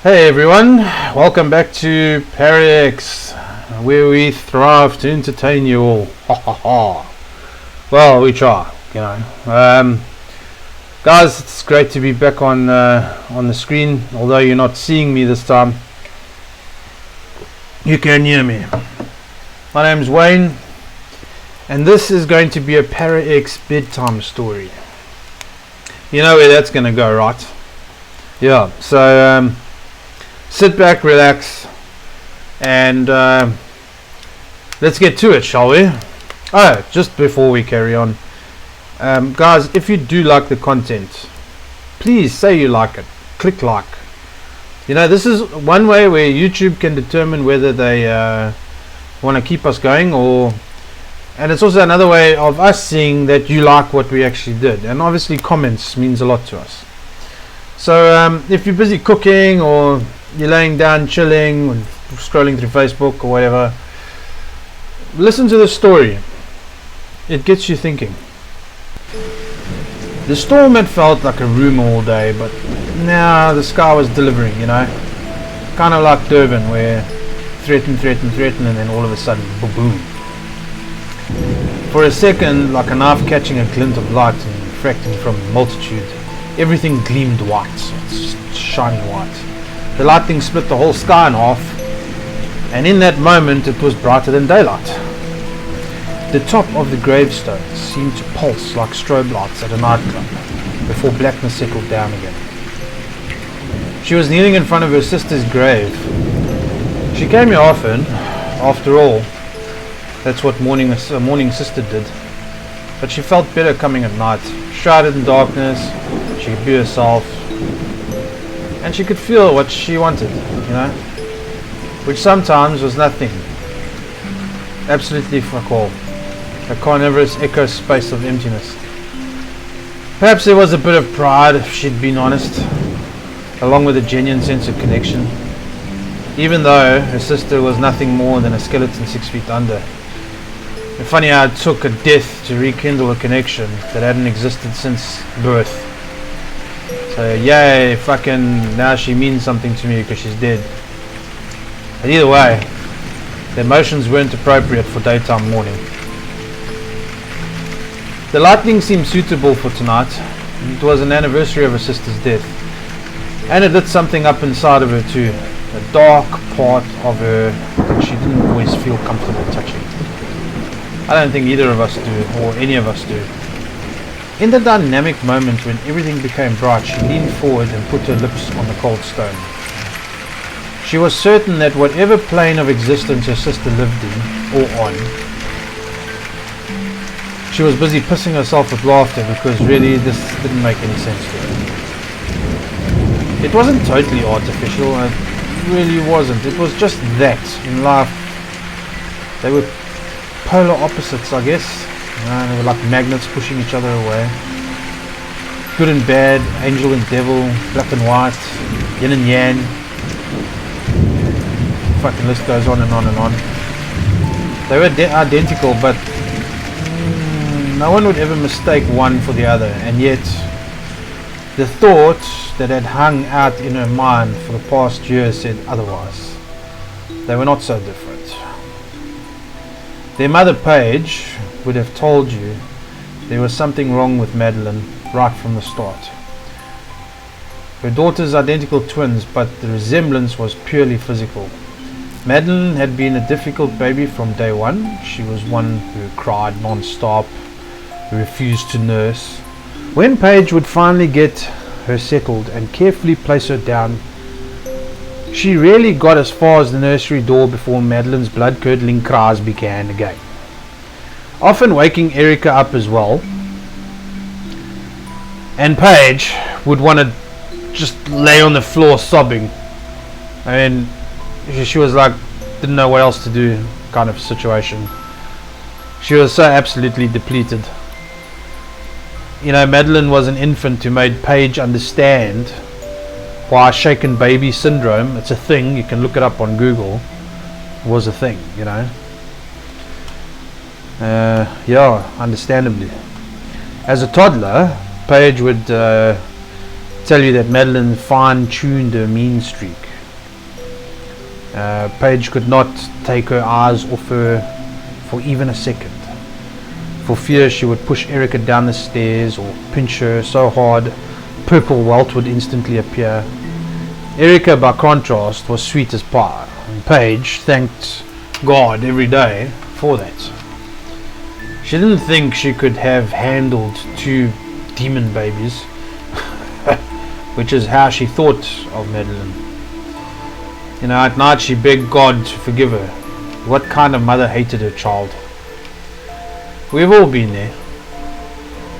Hey everyone, welcome back to ParaX, where we thrive to entertain you all. Ha ha ha. Well, we try, you know. Guys, it's great to be back on the screen. Although you're not seeing me this time, you can hear me. My name's Wayne, and this is going to be a ParaX bedtime story. You know where that's going to go, right? Yeah. So. Sit back, relax, and let's get to it, shall we? Oh, just before we carry on, guys, if you do like the content, please say you like it. Click like. You know, this is one way where YouTube can determine whether they want to keep us going, and it's also another way of us seeing that you like what we actually did. And obviously comments means a lot to us. So if you're busy cooking, or you're laying down chilling, scrolling through Facebook or whatever, listen to the story. It gets you thinking. The storm had felt like a rumor all day, but now the sky was delivering, you know. Kind of like Durban, where threaten, and then all of a sudden, boom. For a second, like a knife catching a glint of light and refracting from the multitude, everything gleamed white. It's just shiny white. The lightning split the whole sky in half, and in that moment it was brighter than daylight. The top of the gravestone seemed to pulse like strobe lights at a nightclub before blackness settled down again. She was kneeling in front of her sister's grave. She came here often, after all. That's what a mourning sister did. But she felt better coming at night. Shrouded in darkness, she could be herself. And she could feel what she wanted, you know, which sometimes was nothing. Absolutely fuck all. A carnivorous echo space of emptiness. Perhaps there was a bit of pride, if she'd been honest, along with a genuine sense of connection, even though her sister was nothing more than a skeleton 6 feet under. And funny how it took a death to rekindle a connection that hadn't existed since birth. So yay, fucking now she means something to me because she's dead. But either way, the emotions weren't appropriate for daytime mourning. The lightning seemed suitable for tonight. It was an anniversary of her sister's death, and it lit something up inside of her too, a dark part of her that she didn't always feel comfortable touching. I don't think either of us do, or any of us do. In the dynamic moment when everything became bright, she leaned forward and put her lips on the cold stone. She was certain that whatever plane of existence her sister lived in, or on, she was busy pissing herself with laughter because really this didn't make any sense to her. It wasn't totally artificial, it really wasn't. It was just that in life. They were polar opposites, I guess. They were like magnets pushing each other away. Good and bad, angel and devil, black and white, yin and yang. The fucking list goes on and on and on. They were identical, but no one would ever mistake one for the other. And yet, the thought that had hung out in her mind for the past year said otherwise. They were not so different. Their mother, Paige, would have told you there was something wrong with Madeline right from the start. Her daughters identical twins, but the resemblance was purely physical. Madeline had been a difficult baby from day one. She was one who cried non-stop, who refused to nurse. When Paige would finally get her settled and carefully place her down, she rarely got as far as the nursery door before Madeline's blood-curdling cries began again, often waking Erica up as well. And Paige would want to just lay on the floor sobbing. I mean, she was like, didn't know what else to do kind of situation. She was so absolutely depleted. You know, Madeline was an infant who made Paige understand why shaken baby syndrome, it's a thing, you can look it up on Google, was a thing, you know. Yeah, understandably. As a toddler, Paige would tell you that Madeline fine-tuned her mean streak. Paige could not take her eyes off her for even a second. For fear she would push Erica down the stairs or pinch her so hard, purple welt would instantly appear. Erica, by contrast, was sweet as pie, and Paige thanked God every day for that. She didn't think she could have handled 2 demon babies, which is how she thought of Madeline. At night she begged God to forgive her. What kind of mother hated her child? We've all been there.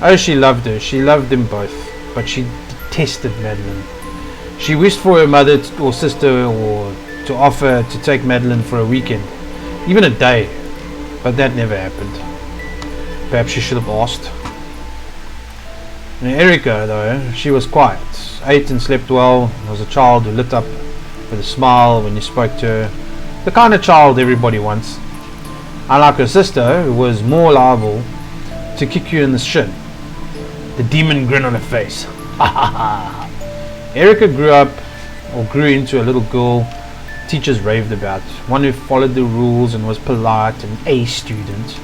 Oh, she loved her. She loved them both, but she detested Madeline. She wished for her mother or sister or to offer to take Madeline for a weekend, even a day, but that never happened. Perhaps she should have asked. Erica, though, she was quiet, ate and slept well, was a child who lit up with a smile when you spoke to her, the kind of child everybody wants. Unlike her sister, who was more liable to kick you in the shin, the demon grin on her face. Erica grew into a little girl teachers raved about, one who followed the rules and was polite, an A student.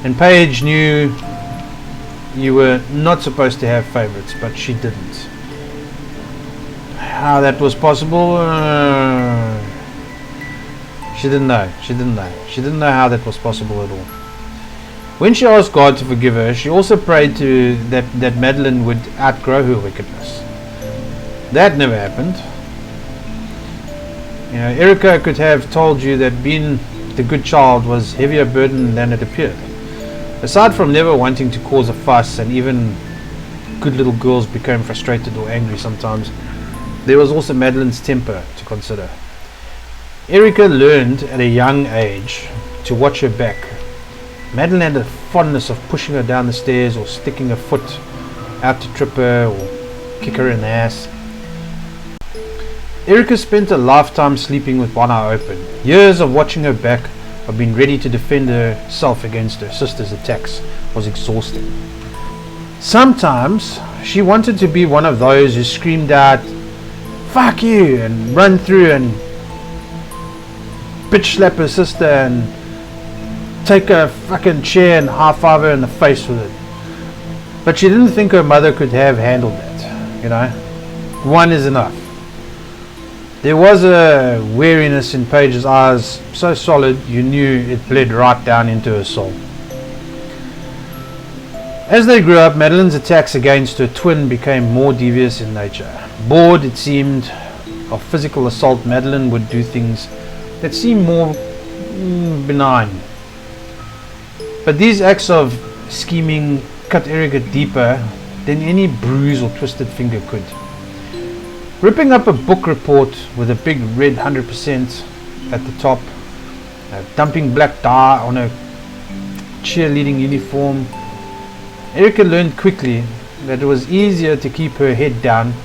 And Paige knew you were not supposed to have favorites, but she didn't. How that was possible? She didn't know. She didn't know how that was possible at all. When she asked God to forgive her, she also prayed that Madeline would outgrow her wickedness. That never happened. Erica could have told you that being the good child was heavier burden than it appeared. Aside from never wanting to cause a fuss, and even good little girls became frustrated or angry sometimes, there was also Madeline's temper to consider. Erica learned at a young age to watch her back. Madeline had a fondness of pushing her down the stairs or sticking her foot out to trip her or kick her in the ass. Erica spent a lifetime sleeping with one eye open. Years of watching her back, of being ready to defend herself against her sister's attacks, was exhausting. Sometimes she wanted to be one of those who screamed out, "Fuck you!" and run through and bitch slap her sister and take a fucking chair and high five her in the face with it. But she didn't think her mother could have handled that. One is enough. There was a weariness in Paige's eyes, so solid you knew it bled right down into her soul. As they grew up, Madeline's attacks against her twin became more devious in nature. Bored, it seemed, of physical assault, Madeline would do things that seemed more benign. But these acts of scheming cut Erica deeper than any bruise or twisted finger could. Ripping up a book report with a big red 100% at the top, dumping black dye on her cheerleading uniform, Erica learned quickly that it was easier to keep her head down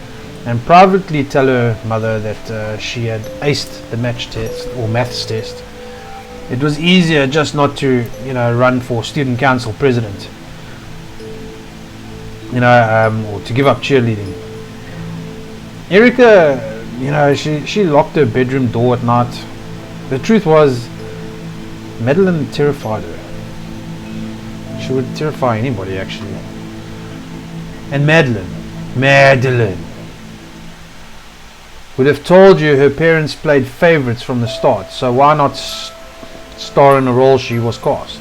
and privately tell her mother that she had aced the match test or maths test. It was easier just not to, run for student council president, or to give up cheerleading. Erica, she locked her bedroom door at night. The truth was, Madeline terrified her. She would terrify anybody, actually. And Madeline would have told you her parents played favorites from the start, so why not star in a role she was cast,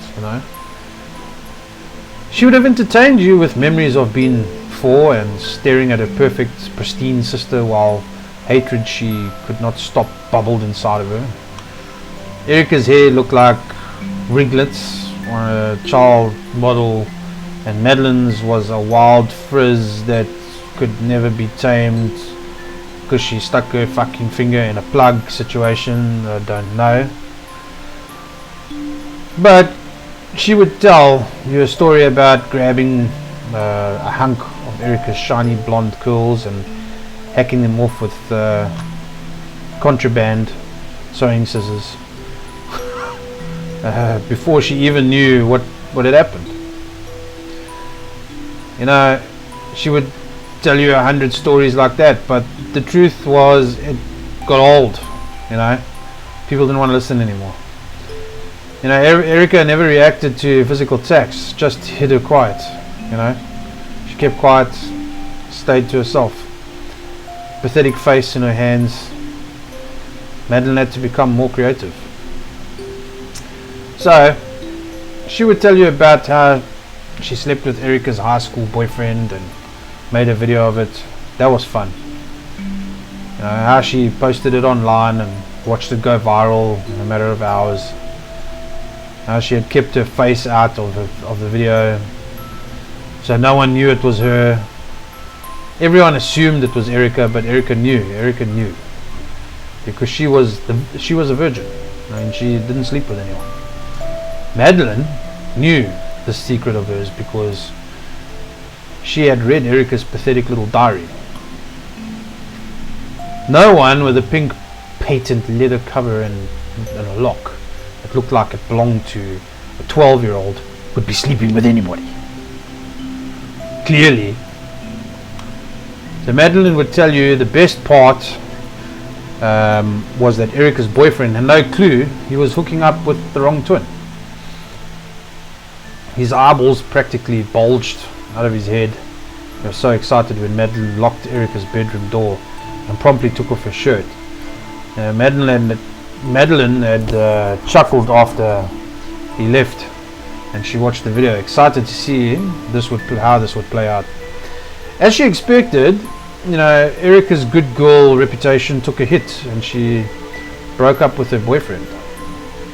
She would have entertained you with memories of being 4 and staring at her perfect, pristine sister while hatred she could not stop bubbled inside of her. Erica's hair looked like ringlets on a child model, and Madeline's was a wild frizz that could never be tamed because she stuck her fucking finger in a plug situation. I don't know. But she would tell you a story about grabbing a hunk of Erica's shiny blonde curls and hacking them off with contraband sewing scissors before she even knew what had happened. She would tell you 100 stories like that, but the truth was it got old. People didn't want to listen anymore. You know, Erica never reacted to physical attacks, just hid her quiet. You know, she kept quiet, stayed to herself. Pathetic face in her hands. Madeline had to become more creative. So, she would tell you about how she slept with Erica's high school boyfriend and made a video of it. That was fun. You know, how she posted it online and watched it go viral in a matter of hours. How she had kept her face out of the video, so no one knew it was her. Everyone assumed it was Erica, but Erica knew. Erica knew because she was a virgin. I mean, she didn't sleep with anyone. Madeline knew the secret of hers because she had read Erica's pathetic little diary. No one with a pink patent leather cover and a lock that looked like it belonged to a 12-year-old would be sleeping with anybody. Clearly. So Madeline would tell you the best part was that Erica's boyfriend had no clue he was hooking up with the wrong twin. His eyeballs practically bulged out of his head. He was so excited when Madeline locked Erica's bedroom door and promptly took off her shirt. Madeline had chuckled after he left, and she watched the video, excited to see how this would play out. As she expected, you know, Erica's good girl reputation took a hit, and she broke up with her boyfriend.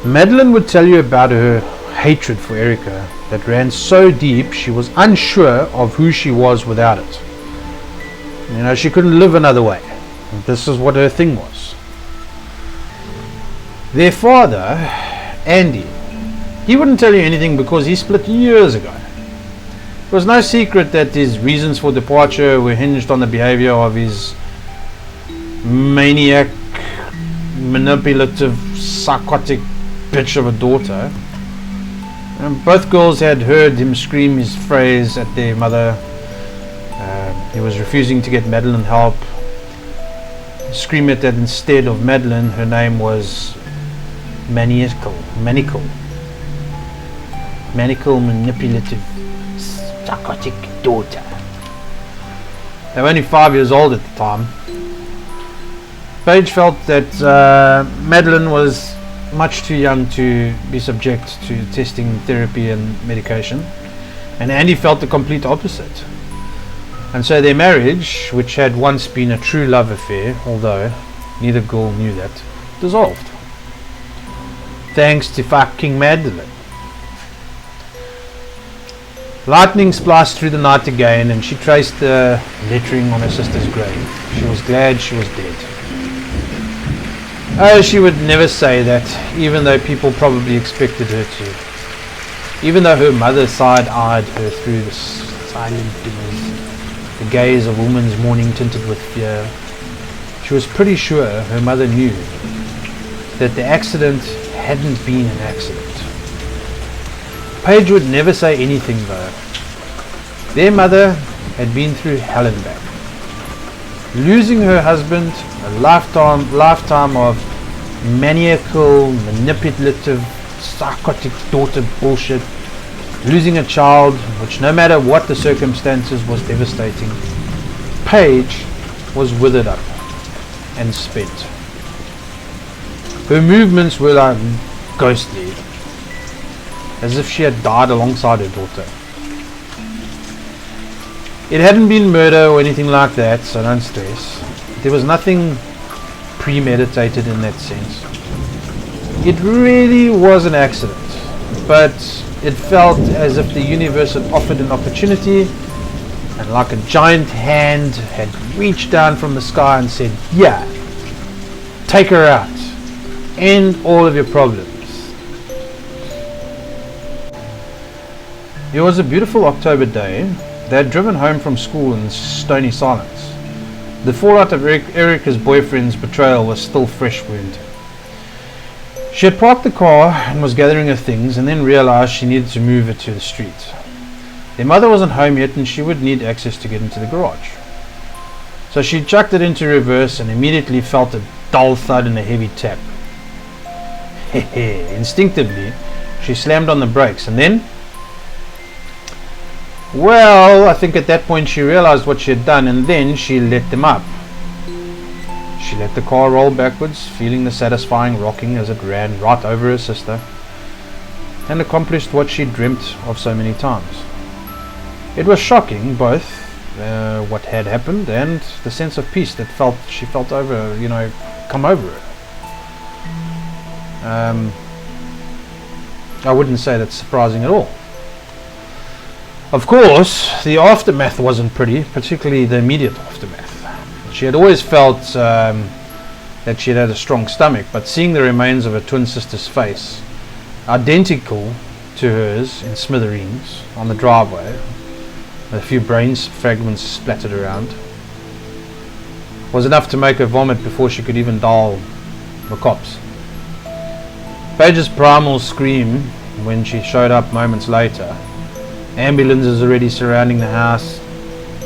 Madeline would tell you about her hatred for Erica that ran so deep she was unsure of who she was without it. You know, she couldn't live another way. This is what her thing was. Their father, Andy, he wouldn't tell you anything because he split years ago. It was no secret that his reasons for departure were hinged on the behavior of his maniac, manipulative, psychotic bitch of a daughter. And both girls had heard him scream his phrase at their mother. He was refusing to get Madeline help. Scream it that instead of Madeline, her name was maniacal, manipulative, psychotic daughter. They were only 5 years old at the time. Paige felt that Madeline was much too young to be subject to testing, therapy and medication, and Andy felt the complete opposite. And so their marriage, which had once been a true love affair, although neither girl knew that, dissolved. Thanks to fucking Madeline. Lightning spliced through the night again, and she traced the lettering on her sister's grave. She was glad she was dead. Oh, she would never say that, even though people probably expected her to. Even though her mother side-eyed her through the silent dimmers, the gaze of a woman's mourning tinted with fear, she was pretty sure her mother knew that the accident hadn't been an accident. Paige would never say anything though. Their mother had been through hell and back. Losing her husband, a lifetime of maniacal, manipulative, psychotic daughter bullshit, losing a child, which no matter what the circumstances was devastating. Paige was withered up and spent. Her movements were like ghostly, as if she had died alongside her daughter. It hadn't been murder or anything like that, so don't stress. There was nothing premeditated in that sense. It really was an accident, but it felt as if the universe had offered an opportunity, and like a giant hand had reached down from the sky and said, yeah, take her out, end all of your problems. It was a beautiful October day. They had driven home from school in stony silence. The fallout of Erica's boyfriend's betrayal was still fresh wound. She had parked the car and was gathering her things, and then realized she needed to move it to the street. Their mother wasn't home yet, and she would need access to get into the garage. So she chucked it into reverse and immediately felt a dull thud and a heavy tap. Instinctively, she slammed on the brakes, and then, well, I think at that point she realized what she had done, and then she let them up. She let the car roll backwards, feeling the satisfying rocking as it ran right over her sister, and accomplished what she dreamt of so many times. It was shocking, both what had happened and the sense of peace that she felt over, come over her. I wouldn't say that's surprising at all. Of course, the aftermath wasn't pretty, particularly the immediate aftermath. She had always felt that she had a strong stomach, but seeing the remains of her twin sister's face, identical to hers in smithereens on the driveway, with a few brain fragments splattered around, was enough to make her vomit before she could even dial the cops. Paige's primal scream when she showed up moments later, ambulances already surrounding the house.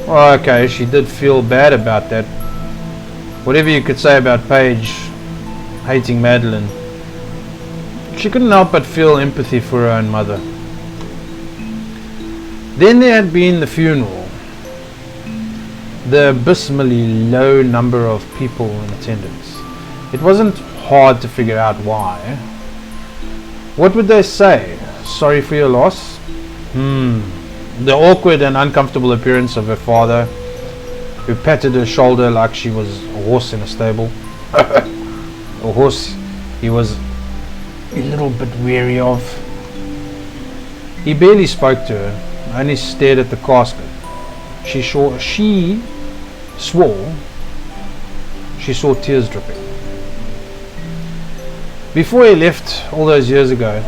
Oh, okay, she did feel bad about that. Whatever you could say about Paige hating Madeline, she couldn't help but feel empathy for her own mother. Then there had been the funeral. The abysmally low number of people in attendance. It wasn't hard to figure out why. What would they say? Sorry for your loss? The awkward and uncomfortable appearance of her father, who patted her shoulder like she was a horse in a stable. A horse he was a little bit weary of. He barely spoke to her, only stared at the casket. She swore she saw tears dripping. Before he left all those years ago,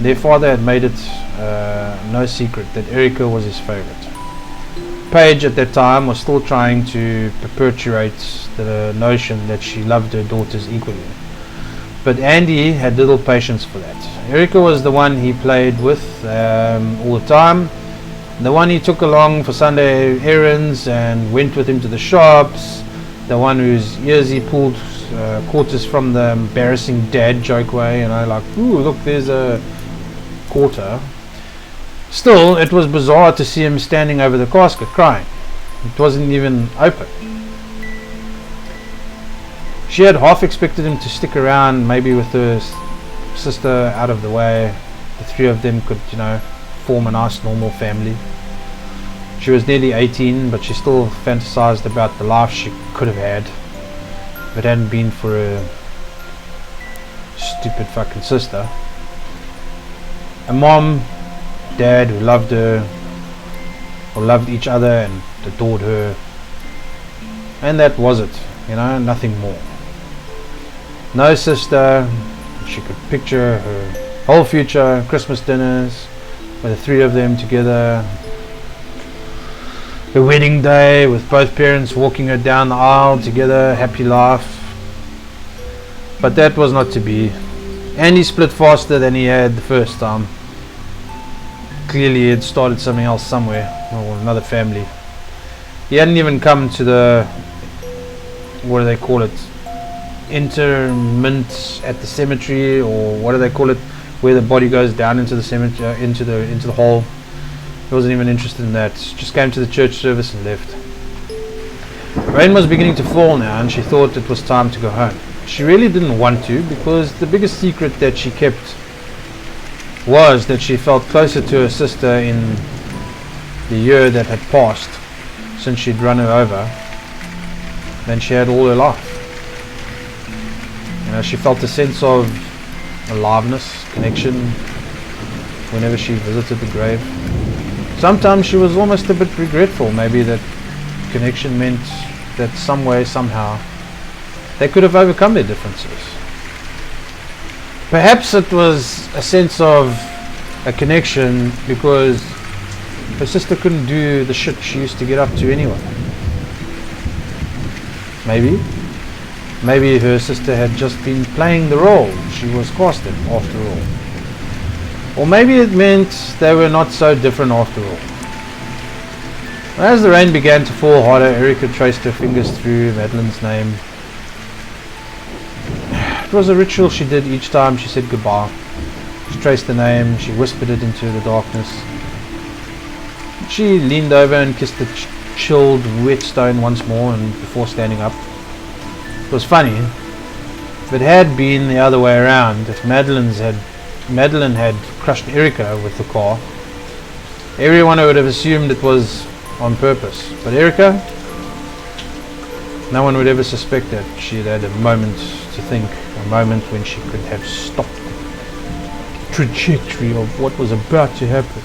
their father had made it no secret that Erica was his favorite. Paige at that time was still trying to perpetuate the notion that she loved her daughters equally. But Andy had little patience for that. Erica was the one he played with all the time, the one he took along for Sunday errands and went with him to the shops, the one whose ears he pulled quarters from the embarrassing dad joke way, like, ooh, look, there's a quarter. Still, it was bizarre to see him standing over the casket crying. It wasn't even open. She had half expected him to stick around, maybe with her sister out of the way. The three of them could, form a nice normal family. She was nearly 18, but she still fantasized about the life she could have had if it hadn't been for her stupid fucking sister. A mom, dad who loved her, or loved each other and adored her, and that was it, nothing more. No sister. She could picture her whole future, Christmas dinners with the three of them together, the wedding day with both parents walking her down the aisle together, happy life. But that was not to be. Andy split faster than he had the first time. Clearly he had started something else somewhere, or another family. He hadn't even come to the, what do they call it, interment at the cemetery, or what do they call it, where the body goes down into the cemetery, into the hole. He wasn't even interested in that. Just came to the church service and left. Rain was beginning to fall now, and she thought it was time to go home. She really didn't want to, because the biggest secret that she kept was that she felt closer to her sister in the year that had passed since she'd run her over than she had all her life. She felt a sense of aliveness, connection whenever she visited the grave. Sometimes she was almost a bit regretful, maybe that connection meant that some way, somehow, they could have overcome their differences. Perhaps it was a sense of a connection because her sister couldn't do the shit she used to get up to anyway. Maybe her sister had just been playing the role she was casted after all. Or maybe it meant they were not so different after all. As the rain began to fall harder, Erica traced her fingers through Madeline's name. It was a ritual she did each time she said goodbye. She traced the name, she whispered it into the darkness. She leaned over and kissed the chilled, wet stone once more and before standing up. It was funny. If it had been the other way around, if Madeline had crushed Erica with the car, everyone would have assumed it was on purpose. But Erica, no one would ever suspect that. She had a moment to think, a moment when she could have stopped the trajectory of what was about to happen.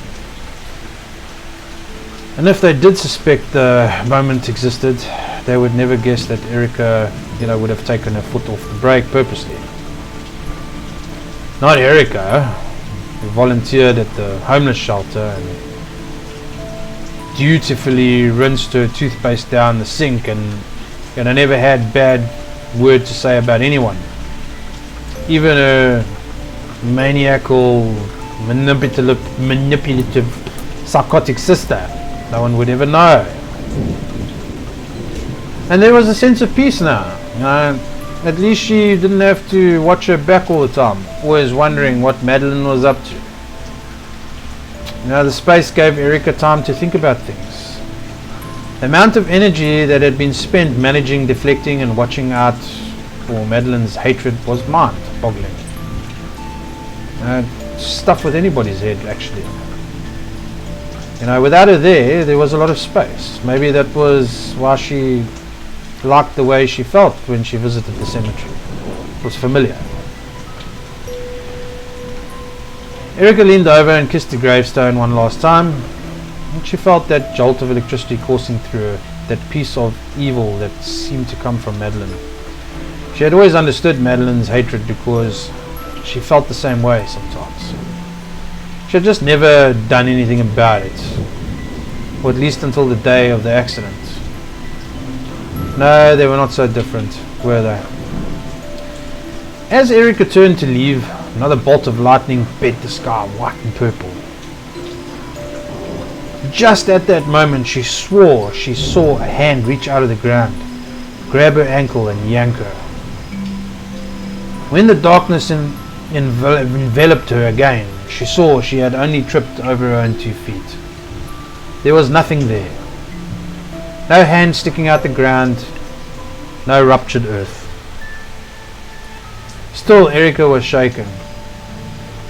And if they did suspect the moment existed, they would never guess that Erica, would have taken her foot off the brake purposely. Not Erica, who volunteered at the homeless shelter and dutifully rinsed her toothpaste down the sink and never had bad word to say about anyone. Even her maniacal, manipulative, psychotic sister, no one would ever know. And there was a sense of peace now. At least she didn't have to watch her back all the time, always wondering what Madeline was up to. The space gave Erica time to think about things. The amount of energy that had been spent managing, deflecting and watching out for Madeline's hatred was mind-boggling. Stuff with anybody's head, actually. Without her there was a lot of space. Maybe that was why she liked the way she felt when she visited the cemetery. It was familiar. Erica leaned over and kissed the gravestone one last time, and she felt that jolt of electricity coursing through her, that piece of evil that seemed to come from Madeline. She had always understood Madeline's hatred because she felt the same way sometimes. She had just never done anything about it, or at least until the day of the accident. No, they were not so different, were they? As Erica turned to leave, another bolt of lightning bent the sky white and purple. Just at that moment, she swore she saw a hand reach out of the ground, grab her ankle and yank her. When the darkness enveloped her again, she saw she had only tripped over her own 2 feet. There was nothing there. No hand sticking out the ground, no ruptured earth. Still, Erica was shaken.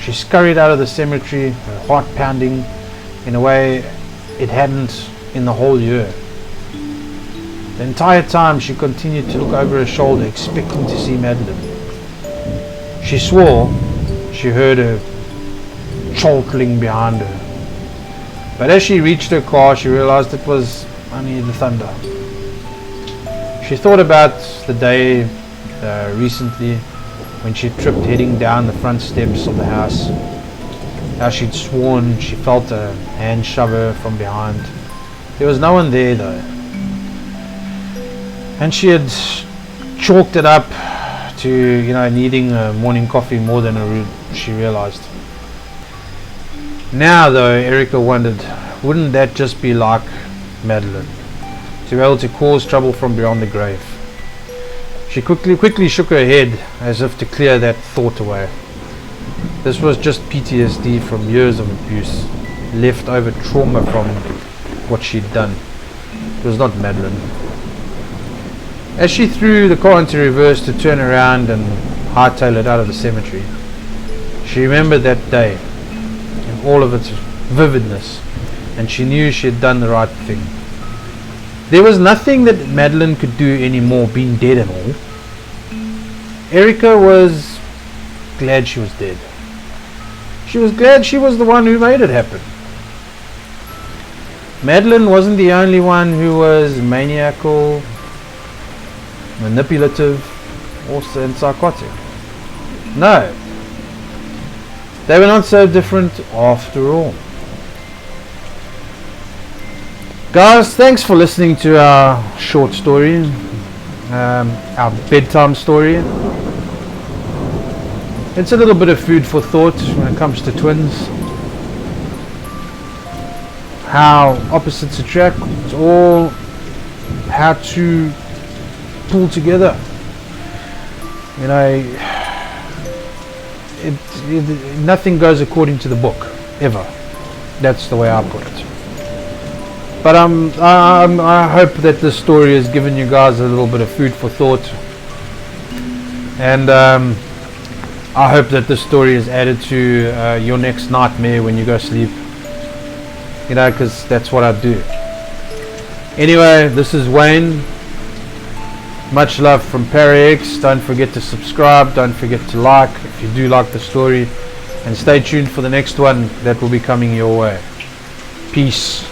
She scurried out of the cemetery, her heart pounding in a way it hadn't in the whole year. The entire time she continued to look over her shoulder, expecting to see Madeline. She swore she heard her chortling behind her. But as she reached her car, she realized it was only the thunder. She thought about the day recently when she tripped heading down the front steps of the house. How she'd sworn she felt a hand shove her from behind. There was no one there though. And she had chalked it up to, needing a morning coffee more than she realized. Now though, Erica wondered, wouldn't that just be like Madeline? To be able to cause trouble from beyond the grave. She quickly shook her head as if to clear that thought away. This was just PTSD from years of abuse, leftover trauma from what she'd done. It was not Madeline. As she threw the car into reverse to turn around and hightail it out of the cemetery, she remembered that day in all of its vividness, and she knew she had done the right thing. There was nothing that Madeline could do anymore, being dead and all. Erica was glad she was dead. She was glad she was the one who made it happen. Madeline wasn't the only one who was maniacal, manipulative, and psychotic. No. They were not so different after all. Guys, thanks for listening to our short story, our bedtime story. It's a little bit of food for thought when it comes to twins. How opposites attract, or how to pull together. nothing goes according to the book ever. That's the way I put it. But I hope that this story has given you guys a little bit of food for thought, and I hope that this story has added to your next nightmare when you go sleep. You know, because that's what I do. Anyway, this is Wayne. Much love from ParaX. Don't forget to subscribe. Don't forget to like if you do like the story. And stay tuned for the next one that will be coming your way. Peace.